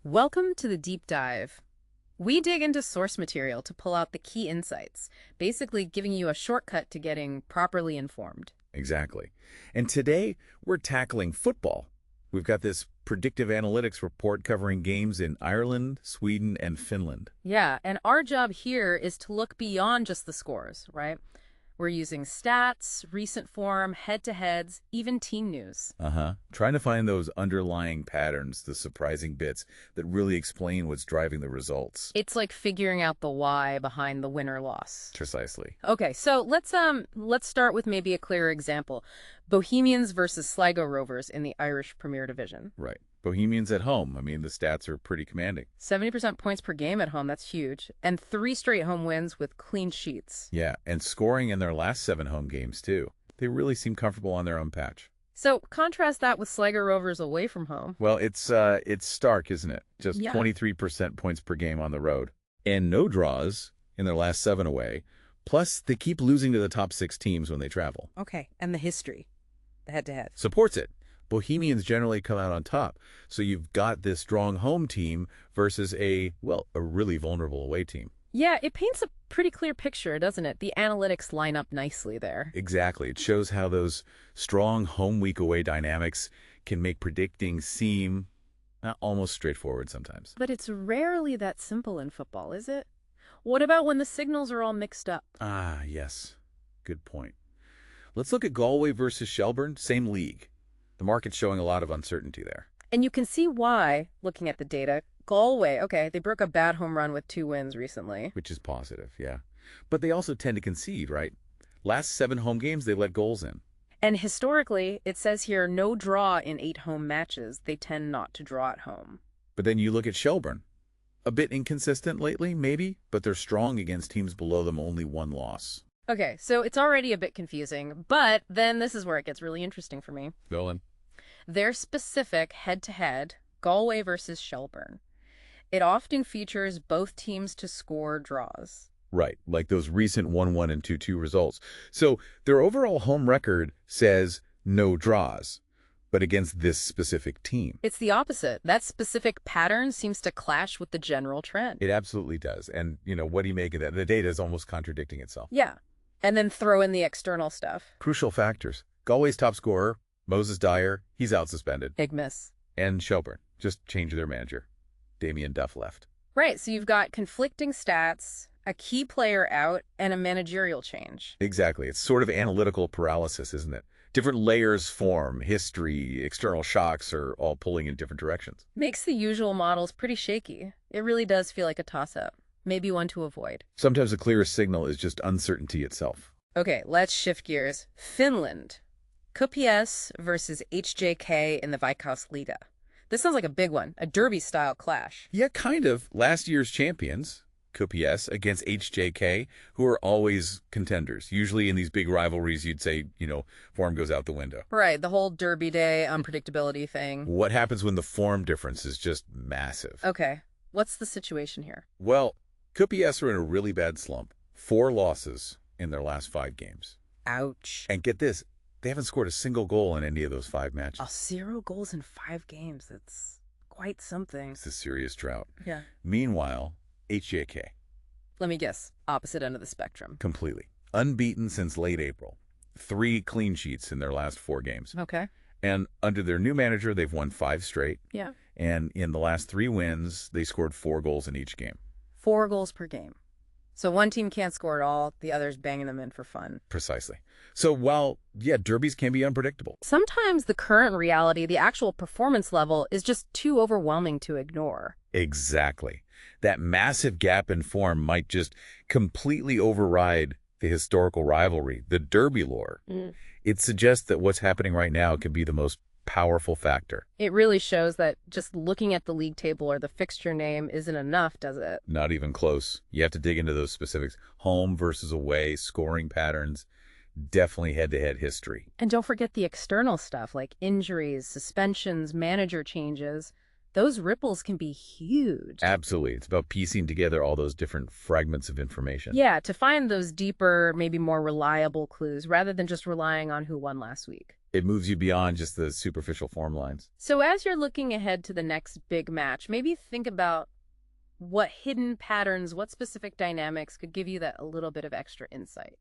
Welcome to the deep dive. We dig into source material to pull out the key insights, basically giving you a shortcut to getting properly informed. Exactly. And today, we're tackling football. We've got this predictive analytics report covering games in Ireland, Sweden, and Finland. Yeah, and our job here is to look beyond just the scores, right? We're using stats, recent form, head-to-heads, even team news. Trying to find those underlying patterns, the surprising bits that really explain what's driving the results. It's like figuring out the why behind the win or loss. Precisely. Okay, so let's start with maybe a clearer example. Bohemians versus Sligo Rovers in the Irish Premier Division. Right. Bohemians at home. I mean, the stats are pretty commanding. 70% points per game at home, that's huge. And 3 straight home wins with clean sheets. Yeah, and scoring in their last 7 home games, too. They really seem comfortable on their own patch. So contrast that with Sligo Rovers away from home. Well, it's stark, isn't it? Just 23% points per game on the road. And no draws in their last 7 away. Plus, they keep losing to the top 6 teams when they travel. Okay, and the history, the head-to-head. Supports it. Bohemians generally come out on top. So you've got this strong home team versus a really vulnerable away team. Yeah, it paints a pretty clear picture, doesn't it? The analytics line up nicely there. Exactly. It shows how those strong home week away dynamics can make predicting seem almost straightforward sometimes. But it's rarely that simple in football, is it? What about when the signals are all mixed up? Ah, yes. Good point. Let's look at Galway versus Shelburne, same league. The market's showing a lot of uncertainty there. And you can see why, looking at the data. Galway, okay, they broke a bad home run with 2 wins recently. Which is positive, yeah. But they also tend to concede, right? Last 7 home games, they let goals in. And historically, it says here, no draw in 8 home matches. They tend not to draw at home. But then you look at Shelburne. A bit inconsistent lately, maybe, but they're strong against teams below them, only 1 loss. Okay, so it's already a bit confusing, but then this is where it gets really interesting for me. Go on. Their specific head-to-head, Galway versus Shelburne. It often features both teams to score draws. Right, like those recent 1-1 and 2-2 results. So their overall home record says no draws, but against this specific team. It's the opposite. That specific pattern seems to clash with the general trend. It absolutely does. And, what do you make of that? The data is almost contradicting itself. Yeah, and then throw in the external stuff. Crucial factors. Galway's top scorer, Moses Dyer, he's out suspended. Big miss. And Shelburne just changed their manager. Damien Duff left. Right, so you've got conflicting stats, a key player out, and a managerial change. Exactly. It's sort of analytical paralysis, isn't it? Different layers form, history, external shocks are all pulling in different directions. Makes the usual models pretty shaky. It really does feel like a toss-up. Maybe one to avoid. Sometimes the clearest signal is just uncertainty itself. Okay, let's shift gears. Finland. KPS versus HJK in the Veikkausliiga. This sounds like a big one, a derby-style clash. Yeah, kind of. Last year's champions, KPS, against HJK, who are always contenders. Usually in these big rivalries, you'd say, form goes out the window. Right, the whole derby day unpredictability thing. What happens when the form difference is just massive? Okay, what's the situation here? Well, KPS are in a really bad slump. 4 losses in their last 5 games. Ouch. And get this, they haven't scored a single goal in any of those 5 matches. 0 goals in 5 games. That's quite something. It's a serious drought. Yeah. Meanwhile, HJK. Let me guess. Opposite end of the spectrum. Completely. Unbeaten since late April. 3 clean sheets in their last 4 games. Okay. And under their new manager, they've won 5 straight. Yeah. And in the last 3 wins, they scored 4 goals in each game. 4 goals per game. So one team can't score at all, the other's banging them in for fun. Precisely. So while, derbies can be unpredictable. Sometimes the current reality, the actual performance level, is just too overwhelming to ignore. Exactly. That massive gap in form might just completely override the historical rivalry, the derby lore. It suggests that what's happening right now can be the most powerful factor. It really shows that just looking at the league table or the fixture name isn't enough, does it? Not even close. You have to dig into those specifics. Home versus away, scoring patterns, definitely head-to-head history. And don't forget the external stuff like injuries, suspensions, manager changes. those ripples can be huge. Absolutely. It's about piecing together all those different fragments of information. Yeah, to find those deeper, maybe more reliable clues rather than just relying on who won last week. It moves you beyond just the superficial form lines. So as you're looking ahead to the next big match, maybe think about what hidden patterns, what specific dynamics could give you that a little bit of extra insight.